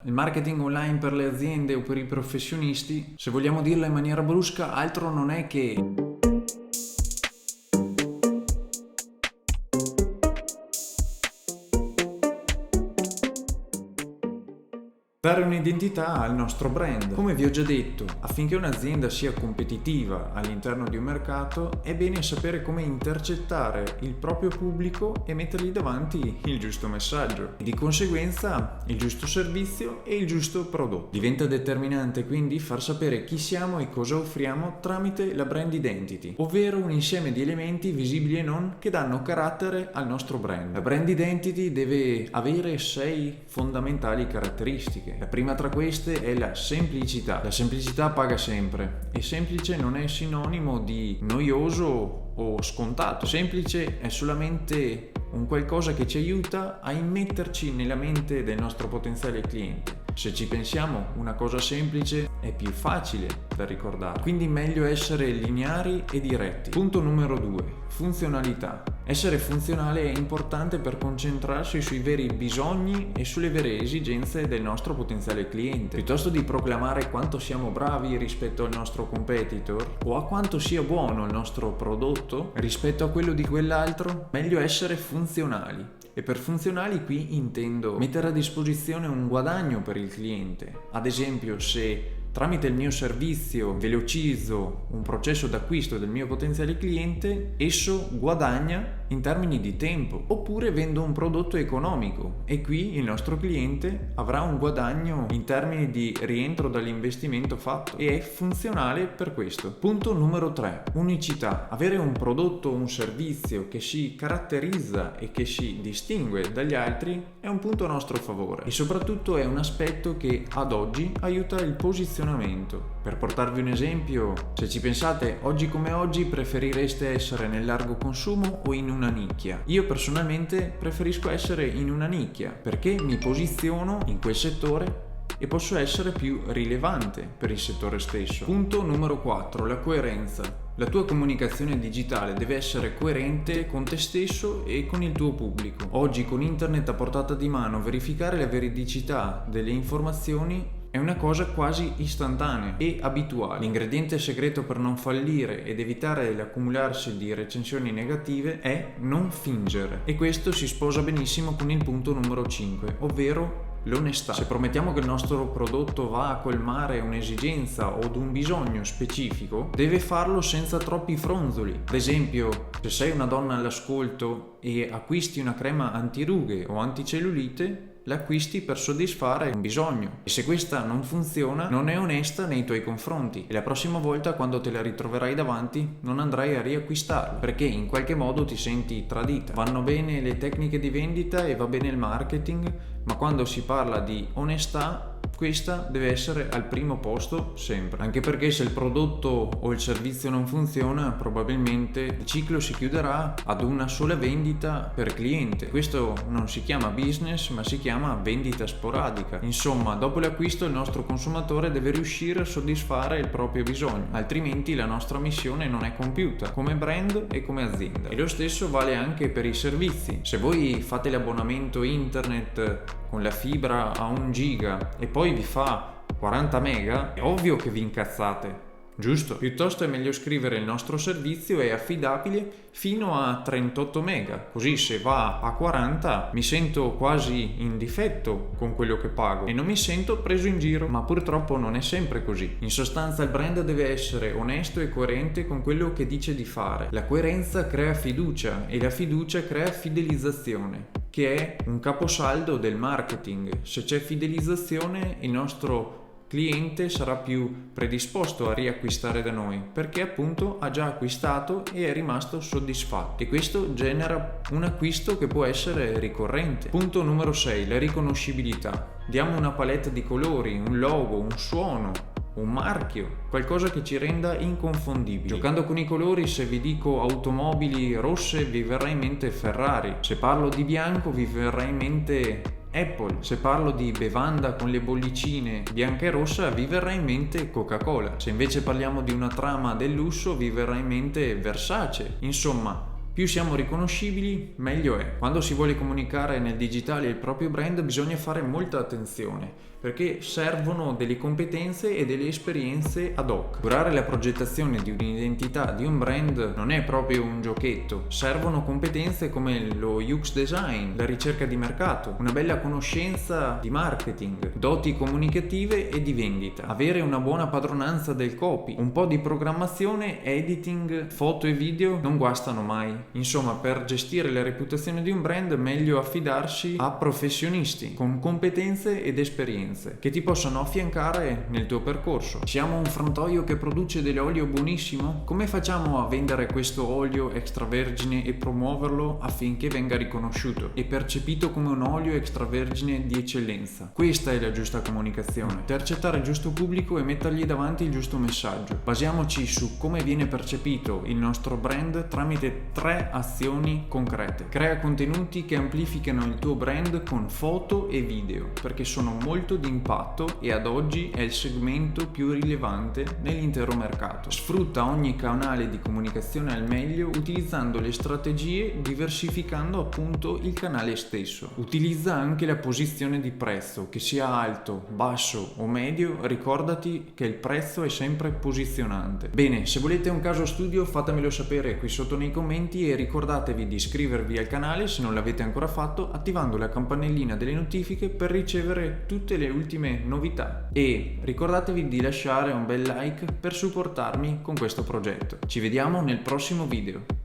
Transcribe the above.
Il marketing online per le aziende o per i professionisti, se vogliamo dirla in maniera brusca, altro non è che dare un'identità al nostro brand. Come vi ho già detto, affinché un'azienda sia competitiva all'interno di un mercato, è bene sapere come intercettare il proprio pubblico e mettergli davanti il giusto messaggio. Di conseguenza, il giusto servizio e il giusto prodotto. Diventa determinante quindi far sapere chi siamo e cosa offriamo tramite la brand identity, ovvero un insieme di elementi visibili e non che danno carattere al nostro brand. La brand identity deve avere 6 fondamentali caratteristiche. La prima tra queste è la semplicità. La semplicità paga sempre e semplice non è sinonimo di noioso o scontato. Semplice è solamente un qualcosa che ci aiuta a immetterci nella mente del nostro potenziale cliente. Se ci pensiamo, una cosa semplice è più facile da ricordare, quindi meglio essere lineari e diretti. Punto numero 2, funzionalità. Essere funzionale è importante per concentrarsi sui veri bisogni e sulle vere esigenze del nostro potenziale cliente. Piuttosto di proclamare quanto siamo bravi rispetto al nostro competitor o a quanto sia buono il nostro prodotto rispetto a quello di quell'altro, meglio essere funzionali. E per funzionali qui intendo mettere a disposizione un guadagno per il cliente. Ad esempio, se tramite il mio servizio velocizzo un processo d'acquisto del mio potenziale cliente, esso guadagna in termini di tempo. Oppure vendo un prodotto economico e qui il nostro cliente avrà un guadagno in termini di rientro dall'investimento fatto e è funzionale per questo. Punto numero 3, unicità. Avere un prodotto o un servizio che si caratterizza e che si distingue dagli altri è un punto a nostro favore e soprattutto è un aspetto che ad oggi aiuta il posizionamento. Per portarvi un esempio, se ci pensate, oggi come oggi preferireste essere nel largo consumo o in una nicchia? Io personalmente preferisco essere in una nicchia perché mi posiziono in quel settore e posso essere più rilevante per il settore stesso. Punto numero 4, la coerenza. La tua comunicazione digitale deve essere coerente con te stesso e con il tuo pubblico. Oggi con internet a portata di mano verificare la veridicità delle informazioni è una cosa quasi istantanea e abituale. L'ingrediente segreto per non fallire ed evitare l'accumularsi di recensioni negative è non fingere. E questo si sposa benissimo con il punto numero 5, ovvero l'onestà. Se promettiamo che il nostro prodotto va a colmare un'esigenza o un bisogno specifico, deve farlo senza troppi fronzoli. Ad esempio, se sei una donna all'ascolto e acquisti una crema antirughe o anticellulite, l'acquisti per soddisfare un bisogno e se questa non funziona non è onesta nei tuoi confronti e la prossima volta quando te la ritroverai davanti non andrai a riacquistarla perché in qualche modo ti senti tradita. Vanno bene le tecniche di vendita e va bene il marketing, ma quando si parla di onestà questa deve essere al primo posto sempre, anche perché se il prodotto o il servizio non funziona probabilmente il ciclo si chiuderà ad una sola vendita per cliente. Questo non si chiama business ma si chiama vendita sporadica. Insomma, dopo l'acquisto il nostro consumatore deve riuscire a soddisfare il proprio bisogno, altrimenti la nostra missione non è compiuta come brand e come azienda. E lo stesso vale anche per i servizi. Se voi fate l'abbonamento internet con la fibra a 1 giga e poi vi fa 40 mega, è ovvio che vi incazzate, giusto? Piuttosto è meglio scrivere il nostro servizio è affidabile fino a 38 mega, così se va a 40 mi sento quasi in difetto con quello che pago e non mi sento preso in giro, ma purtroppo non è sempre così. In sostanza il brand deve essere onesto e coerente con quello che dice di fare. La coerenza crea fiducia e la fiducia crea fidelizzazione, che è un caposaldo del marketing. Se c'è fidelizzazione, il nostro cliente sarà più predisposto a riacquistare da noi perché appunto ha già acquistato e è rimasto soddisfatto e questo genera un acquisto che può essere ricorrente. Punto numero 6, la riconoscibilità. Diamo una palette di colori, un logo, un suono, un marchio, qualcosa che ci renda inconfondibili. Giocando con i colori, se vi dico automobili rosse vi verrà in mente Ferrari, se parlo di bianco vi verrà in mente Apple, se parlo di bevanda con le bollicine bianca e rossa vi verrà in mente Coca-Cola, se invece parliamo di una trama del lusso vi verrà in mente Versace. Insomma, più siamo riconoscibili, meglio è. Quando si vuole comunicare nel digitale il proprio brand bisogna fare molta attenzione, perché servono delle competenze e delle esperienze ad hoc. Curare la progettazione di un'identità, di un brand, non è proprio un giochetto. Servono competenze come lo UX design, la ricerca di mercato, una bella conoscenza di marketing, doti comunicative e di vendita, avere una buona padronanza del copy, un po' di programmazione, editing, foto e video non guastano mai. Insomma, per gestire la reputazione di un brand è meglio affidarsi a professionisti con competenze ed esperienze che ti possano affiancare nel tuo percorso. Siamo un frantoio che produce dell'olio buonissimo? Come facciamo a vendere questo olio extravergine e promuoverlo affinché venga riconosciuto e percepito come un olio extravergine di eccellenza? Questa è la giusta comunicazione: intercettare il giusto pubblico e mettergli davanti il giusto messaggio. Basiamoci su come viene percepito il nostro brand tramite 3 azioni concrete. Crea contenuti che amplificano il tuo brand con foto e video, perché sono molto di impatto e ad oggi è il segmento più rilevante nell'intero mercato. Sfrutta ogni canale di comunicazione al meglio utilizzando le strategie, diversificando appunto il canale stesso. Utilizza anche la posizione di prezzo, che sia alto, basso o medio, ricordati che il prezzo è sempre posizionante. Bene, se volete un caso studio fatemelo sapere qui sotto nei commenti e ricordatevi di iscrivervi al canale se non l'avete ancora fatto, attivando la campanellina delle notifiche per ricevere tutte le ultime novità, e ricordatevi di lasciare un bel like per supportarmi con questo progetto. Ci vediamo nel prossimo video.